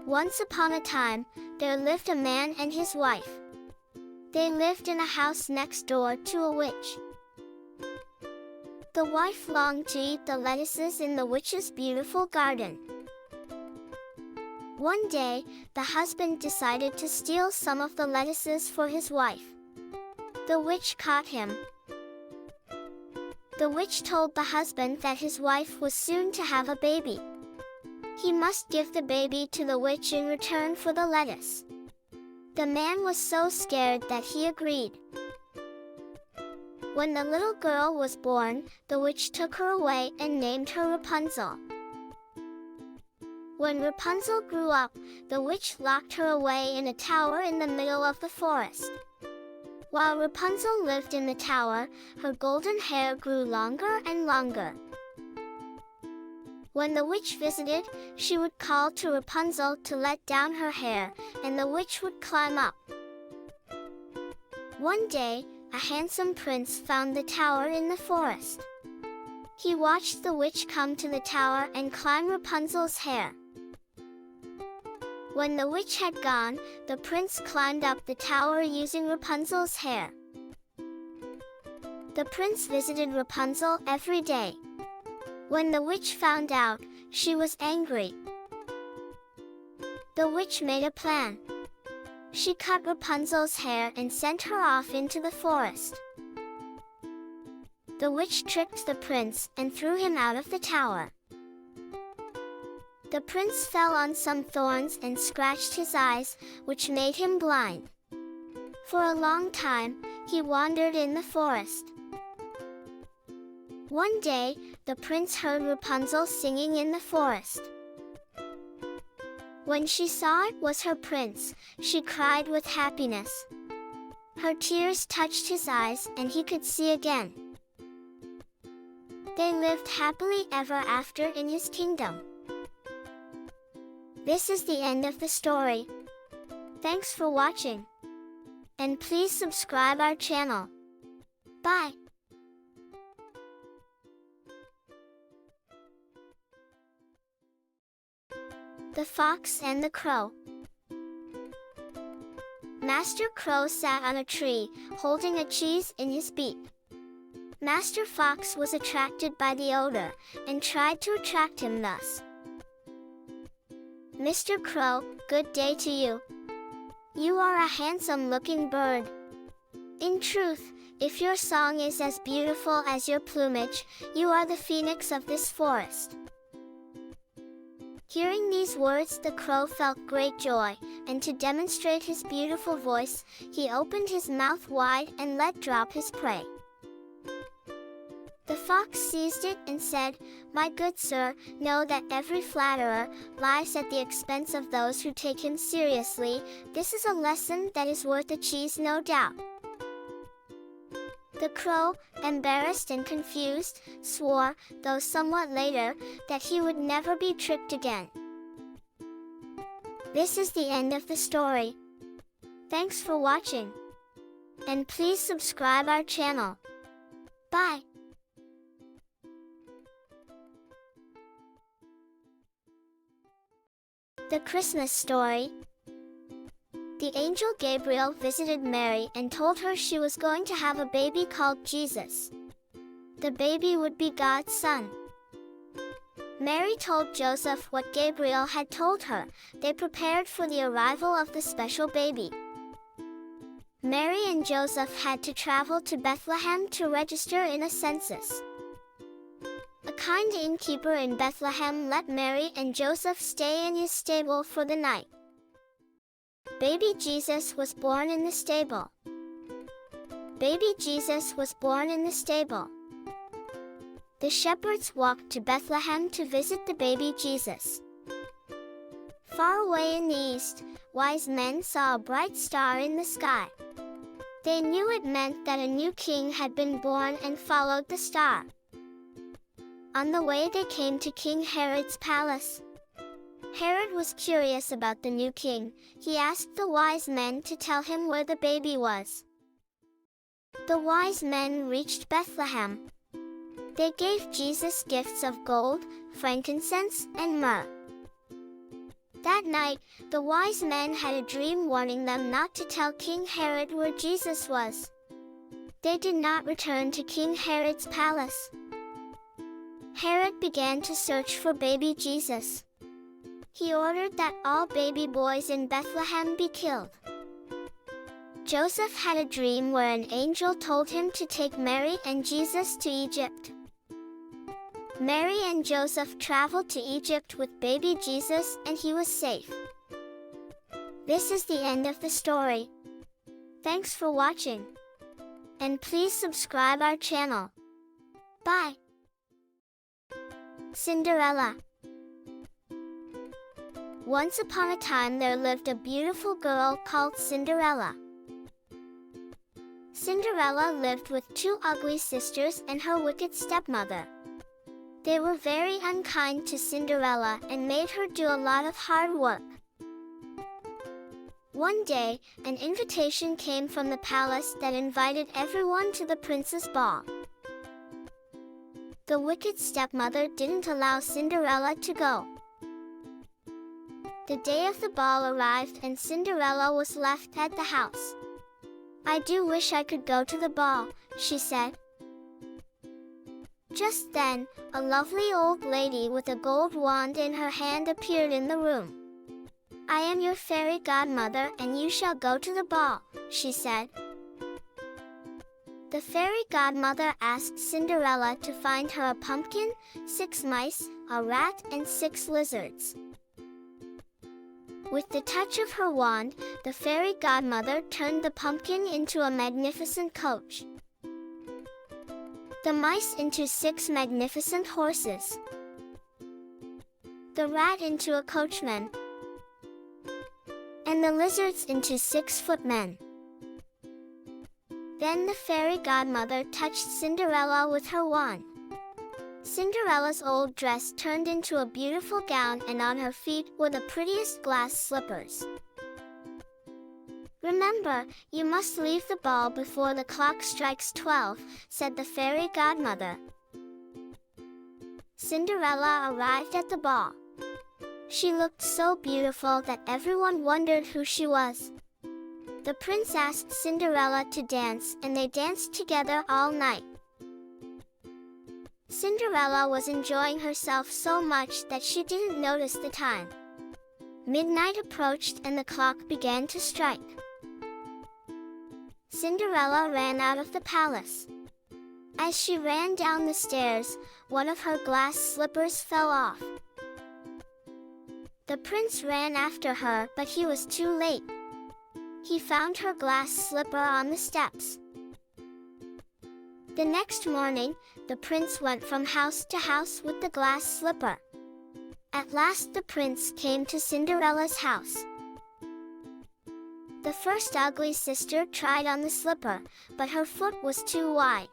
Once upon a time, there lived a man and his wife. They lived in a house next door to a witch. The wife longed to eat the lettuces in the witch's beautiful garden. One day, the husband decided to steal some of the lettuces for his wife. The witch caught him. The witch told the husband that his wife was soon to have a baby. He must give the baby to the witch in return for the lettuce. The man was so scared that he agreed. When the little girl was born, the witch took her away and named her Rapunzel. When Rapunzel grew up, the witch locked her away in a tower in the middle of the forest. While Rapunzel lived in the tower, her golden hair grew longer and longer. When the witch visited, she would call to Rapunzel to let down her hair, and the witch would climb up. One day, a handsome prince found the tower in the forest. He watched the witch come to the tower and climb Rapunzel's hair. When the witch had gone, the prince climbed up the tower using Rapunzel's hair. The prince visited Rapunzel every day. When the witch found out, she was angry. The witch made a plan. She cut Rapunzel's hair and sent her off into the forest. The witch tricked the prince and threw him out of the tower. The prince fell on some thorns and scratched his eyes, which made him blind. For a long time, he wandered in the forest. One day, the prince heard Rapunzel singing in the forest. When she saw it was her prince, she cried with happiness. Her tears touched his eyes and he could see again. They lived happily ever after in his kingdom. This is the end of the story. Thanks for watching. And please subscribe our channel. Bye. The Fox and the Crow. Master Crow sat on a tree, holding a cheese in his beak. Master Fox was attracted by the odor, and tried to attract him thus. Mr. Crow, good day to you. You are a handsome-looking bird. In truth, if your song is as beautiful as your plumage, you are the phoenix of this forest. Hearing these words, the crow felt great joy, and to demonstrate his beautiful voice, he opened his mouth wide and let drop his prey. The fox seized it and said, "My good sir, know that every flatterer lies at the expense of those who take him seriously. This is a lesson that is worth a cheese, no doubt." The crow, embarrassed and confused, swore, though somewhat later, that he would never be tricked again. This is the end of the story. Thanks for watching. And please subscribe our channel. Bye. The Christmas Story. The angel Gabriel visited Mary and told her she was going to have a baby called Jesus. The baby would be God's son. Mary told Joseph what Gabriel had told her. They prepared for the arrival of the special baby. Mary and Joseph had to travel to Bethlehem to register in a census. A kind innkeeper in Bethlehem let Mary and Joseph stay in his stable for the night. Baby Jesus was born in the stable. Baby Jesus was born in the stable. The shepherds walked to Bethlehem to visit the baby Jesus. Far away in the east, wise men saw a bright star in the sky. They knew it meant that a new king had been born and followed the star. On the way they came to King Herod's palace. Herod was curious about the new king. He asked the wise men to tell him where the baby was. The wise men reached Bethlehem. They gave Jesus gifts of gold, frankincense, and myrrh. That night, the wise men had a dream warning them not to tell King Herod where Jesus was. They did not return to King Herod's palace. Herod began to search for baby Jesus. He ordered that all baby boys in Bethlehem be killed. Joseph had a dream where an angel told him to take Mary and Jesus to Egypt. Mary and Joseph traveled to Egypt with baby Jesus and he was safe. This is the end of the story. Thanks for watching. And please subscribe our channel. Bye. Cinderella. Once upon a time there lived a beautiful girl called Cinderella. Cinderella lived with two ugly sisters and her wicked stepmother. They were very unkind to Cinderella and made her do a lot of hard work. One day, an invitation came from the palace that invited everyone to the prince's ball. The wicked stepmother didn't allow Cinderella to go. The day of the ball arrived and Cinderella was left at the house. "I do wish I could go to the ball," she said. Just then, a lovely old lady with a gold wand in her hand appeared in the room. I am your fairy godmother and you shall go to the ball, she said. The fairy godmother asked Cinderella to find her a pumpkin, 6 mice, a rat, and 6 lizards. With the touch of her wand, the fairy godmother turned the pumpkin into a magnificent coach, the mice into 6 magnificent horses, the rat into a coachman, and the lizards into 6 footmen. Then the fairy godmother touched Cinderella with her wand. Cinderella's old dress turned into a beautiful gown, and on her feet were the prettiest glass slippers. Remember, you must leave the ball before the clock strikes 12, said the fairy godmother. Cinderella arrived at the ball. She looked so beautiful that everyone wondered who she was. The prince asked Cinderella to dance, and they danced together all night. Cinderella was enjoying herself so much that she didn't notice the time. Midnight approached and the clock began to strike. Cinderella ran out of the palace. As she ran down the stairs, one of her glass slippers fell off. The prince ran after her, but he was too late. He found her glass slipper on the steps. The next morning, the prince went from house to house with the glass slipper. At last the prince came to Cinderella's house. The first ugly sister tried on the slipper, but her foot was too wide.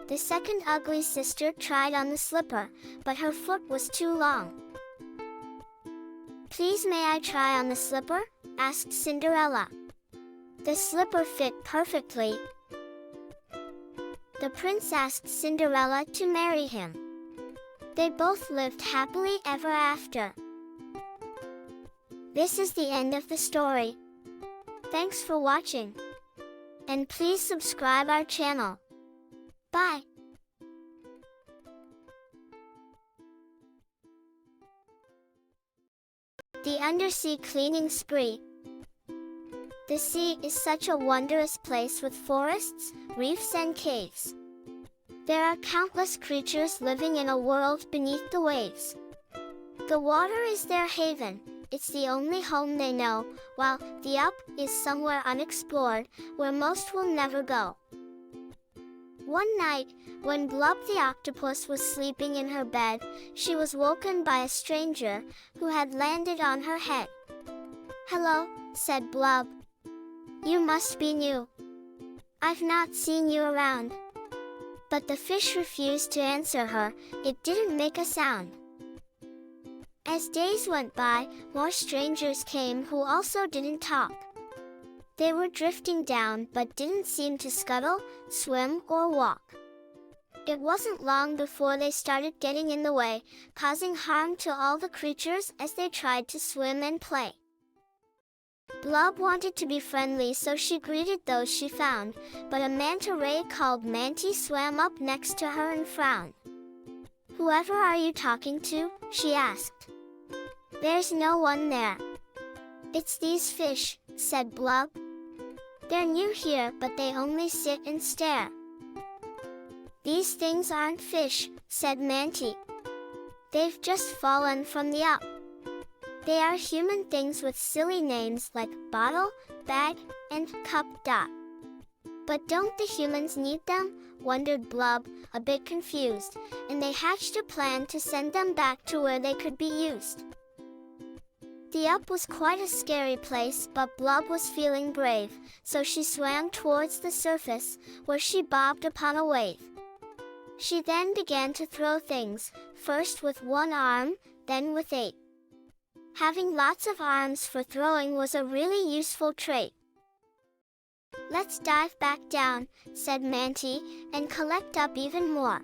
The second ugly sister tried on the slipper, but her foot was too long. "Please, may I try on the slipper?" asked Cinderella. The slipper fit perfectly. The prince asked Cinderella to marry him. They both lived happily ever after. This is the end of the story. Thanks for watching. And please subscribe our channel. Bye. The Undersea Cleaning Spree. The sea is such a wondrous place with forests, reefs and caves. There are countless creatures living in a world beneath the waves. The water is their haven, it's the only home they know, while the up is somewhere unexplored, where most will never go. One night, when Blub the octopus was sleeping in her bed, she was woken by a stranger, who had landed on her head. "Hello," said Blub. "You must be new. I've not seen you around." But the fish refused to answer her, it didn't make a sound. As days went by, more strangers came who also didn't talk. They were drifting down but didn't seem to scuttle, swim, or walk. It wasn't long before they started getting in the way, causing harm to all the creatures as they tried to swim and play. Blub wanted to be friendly, so she greeted those she found, but a manta ray called Manty swam up next to her and frowned. "Whoever are you talking to?" she asked. "There's no one there." "It's these fish," said Blub. "They're new here, but they only sit and stare." "These things aren't fish," said Manty. "They've just fallen from the up. They are human things with silly names like bottle, bag, and cup. But don't the humans need them?" wondered Blub, a bit confused, and they hatched a plan to send them back to where they could be used. The up was quite a scary place, but Blub was feeling brave, so she swam towards the surface, where she bobbed upon a wave. She then began to throw things, first with one arm, then with 8. Having lots of arms for throwing was a really useful trait. "Let's dive back down," said Manty, "and collect up even more."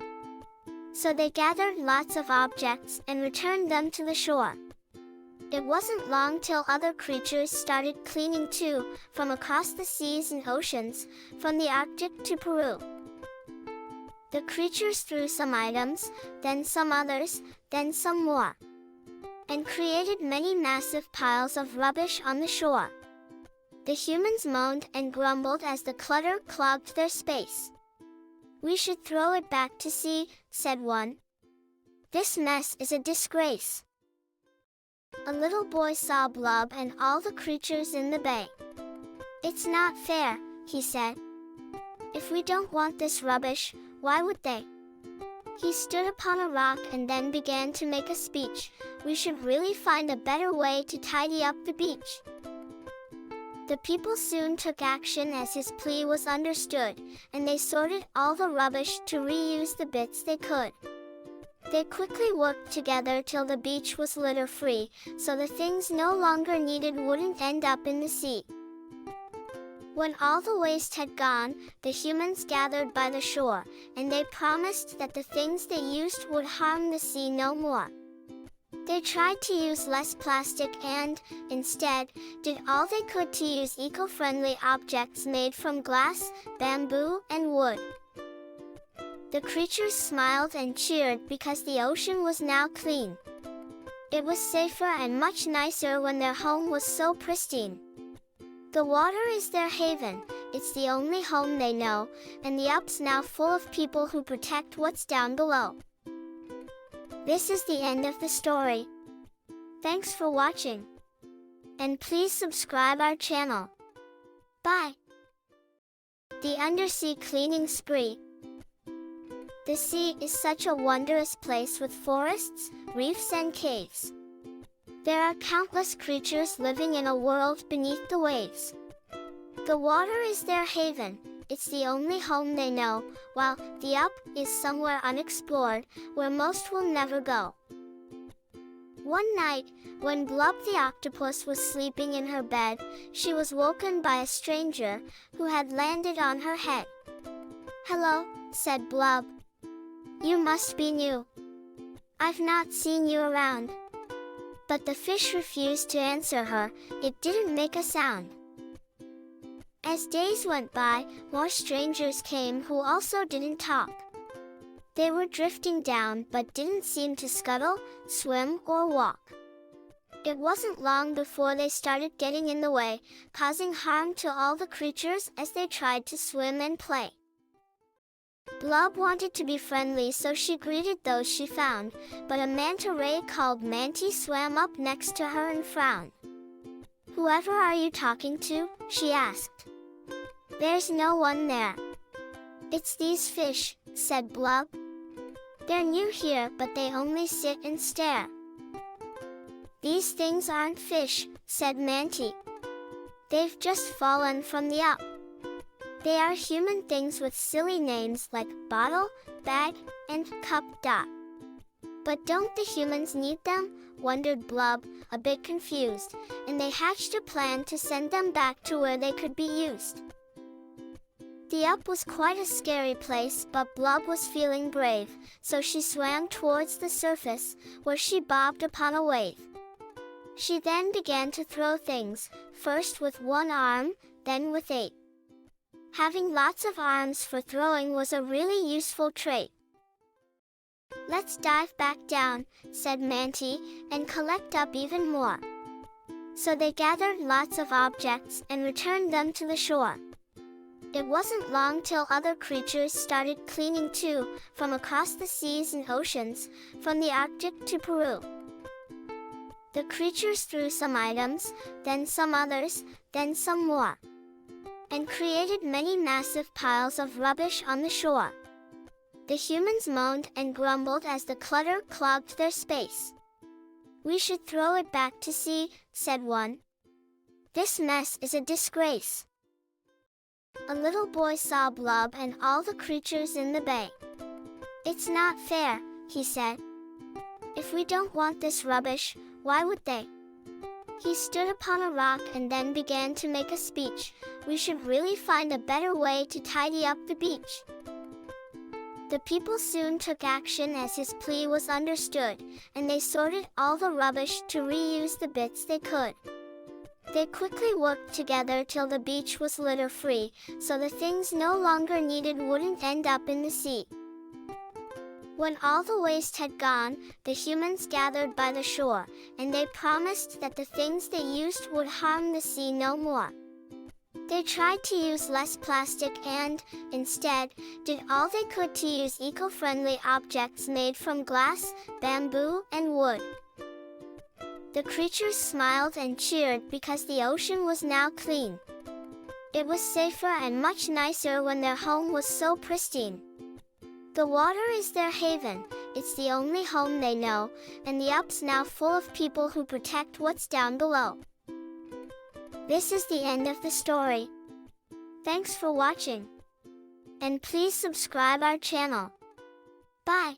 So they gathered lots of objects and returned them to the shore. It wasn't long till other creatures started cleaning too, from across the seas and oceans, from the Arctic to Peru. The creatures threw some items, then some others, then some more. and created many massive piles of rubbish on the shore. The humans moaned and grumbled as the clutter clogged their space. "We should throw it back to sea," said one. "This mess is a disgrace." A little boy saw Blub and all the creatures in the bay. "It's not fair," he said. "If we don't want this rubbish, why would they?" He stood upon a rock and then began to make a speech. "We should really find a better way to tidy up the beach." The people soon took action as his plea was understood, and they sorted all the rubbish to reuse the bits they could. They quickly worked together till the beach was litter-free, so the things no longer needed wouldn't end up in the sea. When all the waste had gone, the humans gathered by the shore, and they promised that the things they used would harm the sea no more. They tried to use less plastic and, instead, did all they could to use eco-friendly objects made from glass, bamboo, and wood. The creatures smiled and cheered because the ocean was now clean. It was safer and much nicer when their home was so pristine. The water is their haven, it's the only home they know, and the up's now full of people who protect what's down below. This is the end of the story. Thanks for watching. And please subscribe our channel. Bye. The Undersea Cleaning Spree. The sea is such a wondrous place with forests, reefs and caves. There are countless creatures living in a world beneath the waves. The water is their haven, it's the only home they know, while the up is somewhere unexplored, where most will never go. One night, when Blub the octopus was sleeping in her bed, she was woken by a stranger, who had landed on her head. "Hello," said Blub. "You must be new. I've not seen you around." But the fish refused to answer her, it didn't make a sound. As days went by, more strangers came who also didn't talk. They were drifting down but didn't seem to scuttle, swim, or walk. It wasn't long before they started getting in the way, causing harm to all the creatures as they tried to swim and play. Blub wanted to be friendly, so she greeted those she found, but a manta ray called Manty swam up next to her and frowned. "Whoever are you talking to?" she asked. "There's no one there." "It's these fish," said Blub. "They're new here, but they only sit and stare." "These things aren't fish," said Manty. "They've just fallen from the up. They are human things with silly names like bottle, bag, and cup. But don't the humans need them?" wondered Blub, a bit confused, and they hatched a plan to send them back to where they could be used. The up was quite a scary place, but Blub was feeling brave, so she swam towards the surface, where she bobbed upon a wave. She then began to throw things, first with one arm, then with 8. Having lots of arms for throwing was a really useful trait. "Let's dive back down," said Manty, "and collect up even more." So they gathered lots of objects and returned them to the shore. It wasn't long till other creatures started cleaning too, from across the seas and oceans, from the Arctic to Peru. The creatures threw some items, then some others, then some more, and created many massive piles of rubbish on the shore. The humans moaned and grumbled as the clutter clogged their space. "We should throw it back to sea," said one. "This mess is a disgrace." A little boy saw Blub and all the creatures in the bay. "It's not fair," he said. "If we don't want this rubbish, why would they?" He stood upon a rock and then began to make a speech. "We should really find a better way to tidy up the beach." The people soon took action as his plea was understood, and they sorted all the rubbish to reuse the bits they could. They quickly worked together till the beach was litter-free, so the things no longer needed wouldn't end up in the sea. When all the waste had gone, the humans gathered by the shore, and they promised that the things they used would harm the sea no more. They tried to use less plastic and, instead, did all they could to use eco-friendly objects made from glass, bamboo, and wood. The creatures smiled and cheered because the ocean was now clean. It was safer and much nicer when their home was so pristine. The water is their haven, it's the only home they know, and the up's now full of people who protect what's down below. This is the end of the story. Thanks for watching. And please subscribe our channel. Bye.